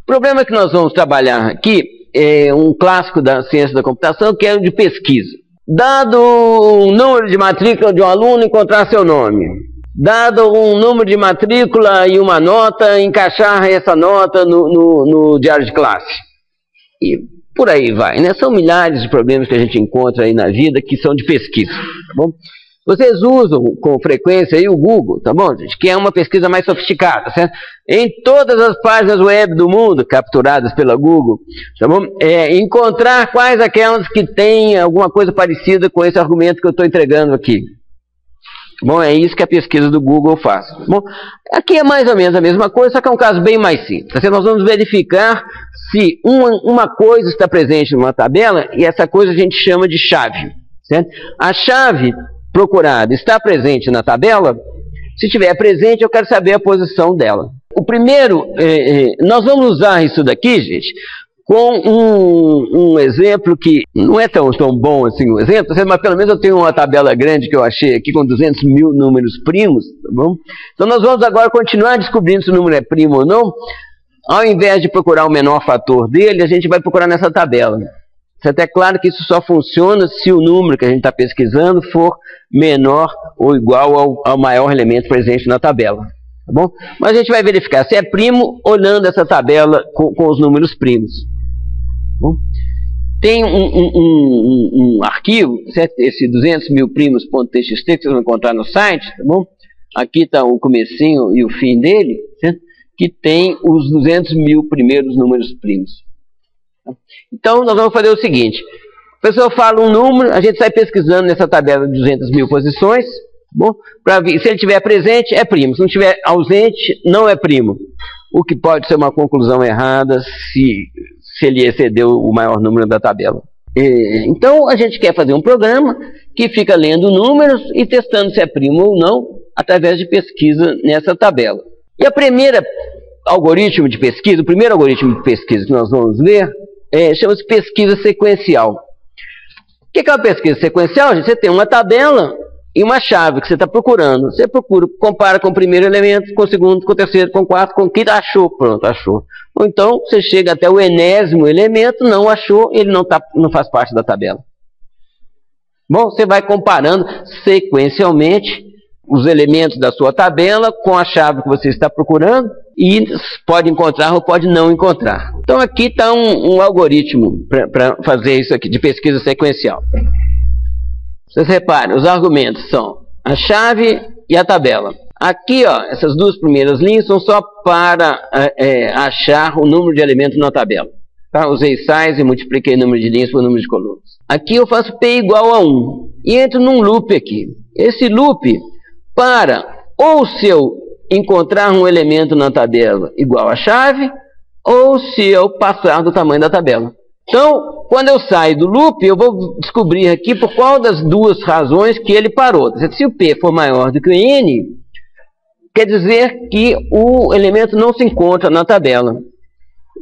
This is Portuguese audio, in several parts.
problema que nós vamos trabalhar aqui é um clássico da ciência da computação, que é o de pesquisa. Dado um número de matrícula de um aluno, encontrar seu nome. Dado um número de matrícula e uma nota, encaixar essa nota no diário de classe. E por aí vai, né? São milhares de problemas que a gente encontra aí na vida que são de pesquisa, tá bom? Vocês usam com frequência aí o Google, tá bom, gente? Que é uma pesquisa mais sofisticada, certo? Em todas as páginas web do mundo, capturadas pela Google, tá bom? Encontrar quais aquelas que têm alguma coisa parecida com esse argumento que eu estou entregando aqui. Bom, é isso que a pesquisa do Google faz. Bom, aqui é mais ou menos a mesma coisa, só que é um caso bem mais simples. Nós vamos verificar se uma coisa está presente numa tabela, e essa coisa a gente chama de chave, certo? A chave procurada está presente na tabela. Se estiver presente, eu quero saber a posição dela. O primeiro, nós vamos usar isso daqui, gente, com um exemplo que não é tão bom assim o exemplo, mas pelo menos eu tenho uma tabela grande que eu achei aqui com 200 mil números primos, tá bom? Então nós vamos agora continuar descobrindo se o número é primo ou não. Ao invés de procurar o menor fator dele, a gente vai procurar nessa tabela. É até claro que isso só funciona se o número que a gente está pesquisando for menor ou igual ao maior elemento presente na tabela. Tá bom? Mas a gente vai verificar se é primo olhando essa tabela com os números primos. Bom, tem um arquivo, certo? Esse 200 mil primos.txt que vocês vão encontrar no site, tá bom? Aqui está o comecinho e o fim dele, certo? Que tem os 200 mil primeiros números primos. Então nós vamos fazer o seguinte: a pessoa fala um número, a gente sai pesquisando nessa tabela de 200 mil posições, tá bom? Para ver se ele estiver presente, é primo. Se não estiver ausente, não é primo. O que pode ser uma conclusão errada se ele excedeu o maior número da tabela. Então a gente quer fazer um programa que fica lendo números e testando se é primo ou não, através de pesquisa nessa tabela. E o primeiro algoritmo de pesquisa que nós vamos ver chama-se pesquisa sequencial. O que é uma pesquisa sequencial, gente? Você tem uma tabela e uma chave que você está procurando. Você compara com o primeiro elemento, com o segundo, com o terceiro, com o quarto, com o quinto, achou, pronto, achou. Ou então você chega até o 80º elemento, não achou, ele não faz parte da tabela. Bom, você vai comparando sequencialmente os elementos da sua tabela com a chave que você está procurando e pode encontrar ou pode não encontrar. Então aqui está um algoritmo para fazer isso aqui, de pesquisa sequencial. Vocês reparem, os argumentos são a chave e a tabela. Aqui, ó, essas duas primeiras linhas são só para achar o número de elementos na tabela. Tá? Usei size e multipliquei o número de linhas por número de colunas. Aqui eu faço P igual a 1 e entro num loop aqui. Esse loop ou se eu encontrar um elemento na tabela igual à chave, ou se eu passar do tamanho da tabela. Então, quando eu saio do loop, eu vou descobrir aqui por qual das duas razões que ele parou. Se o P for maior do que o N, quer dizer que o elemento não se encontra na tabela.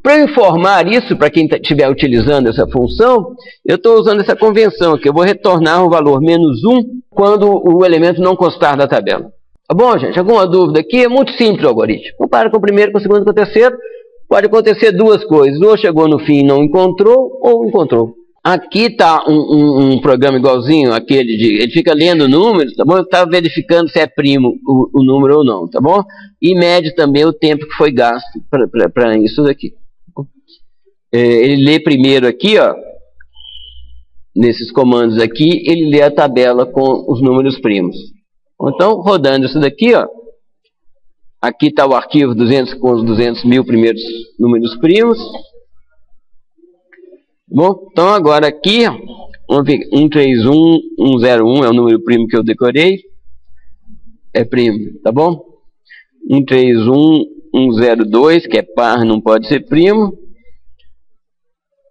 Para eu informar isso, para quem estiver utilizando essa função, eu estou usando essa convenção aqui. Eu vou retornar o valor menos 1 quando o elemento não constar da tabela. Tá bom, gente? Alguma dúvida aqui? É muito simples o algoritmo. Compara com o primeiro, com o segundo, com o terceiro. Pode acontecer duas coisas. Ou chegou no fim e não encontrou, ou encontrou. Aqui está um programa igualzinho àquele ele fica lendo números, tá bom? Está verificando se é primo o número ou não, tá bom? E mede também o tempo que foi gasto para isso daqui. Ele lê primeiro aqui, ó, nesses comandos aqui, ele lê a tabela com os números primos. Então, rodando isso daqui, ó, aqui está o arquivo 200 com os 200 mil primeiros números primos. Bom, então agora aqui, vamos ver, 131101 é o número primo que eu decorei. É primo, tá bom? 131102, que é par, não pode ser primo.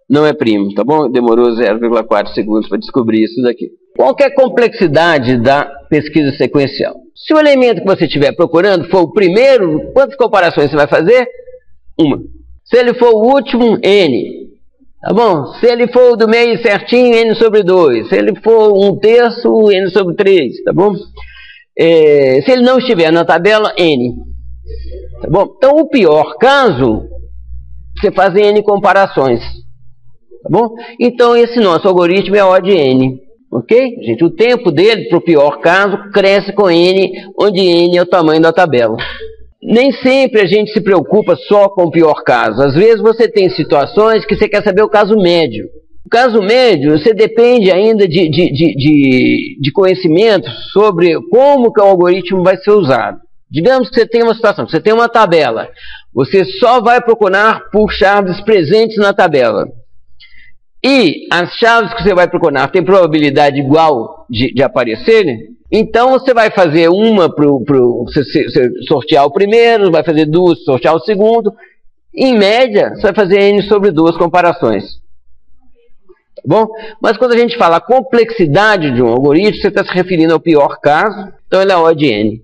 Não é primo, tá bom? Demorou 0,4 segundos para descobrir isso daqui. Qual que é a complexidade da pesquisa sequencial? Se o elemento que você estiver procurando for o primeiro, quantas comparações você vai fazer? Uma. Se ele for o último, N. Tá bom? Se ele for o do meio certinho, N sobre 2. Se ele for 1/3, N sobre 3. Tá bom? Se ele não estiver na tabela, N. Tá bom? Então, o pior caso você faz N comparações. Tá bom? Então esse nosso algoritmo é O de N. Ok? Gente, o tempo dele, para o pior caso, cresce com N, onde N é o tamanho da tabela. Nem sempre a gente se preocupa só com o pior caso. Às vezes você tem situações que você quer saber o caso médio. O caso médio, você depende ainda de conhecimento sobre como que o algoritmo vai ser usado. Digamos que você tem uma situação, que você tem uma tabela. Você só vai procurar por chaves presentes na tabela. E as chaves que você vai procurar têm probabilidade igual de aparecerem. Então você vai fazer uma para você sortear o primeiro, vai fazer duas para sortear o segundo. Em média, você vai fazer N sobre duas comparações. Tá bom? Mas quando a gente fala a complexidade de um algoritmo, você está se referindo ao pior caso, então ele é O de N.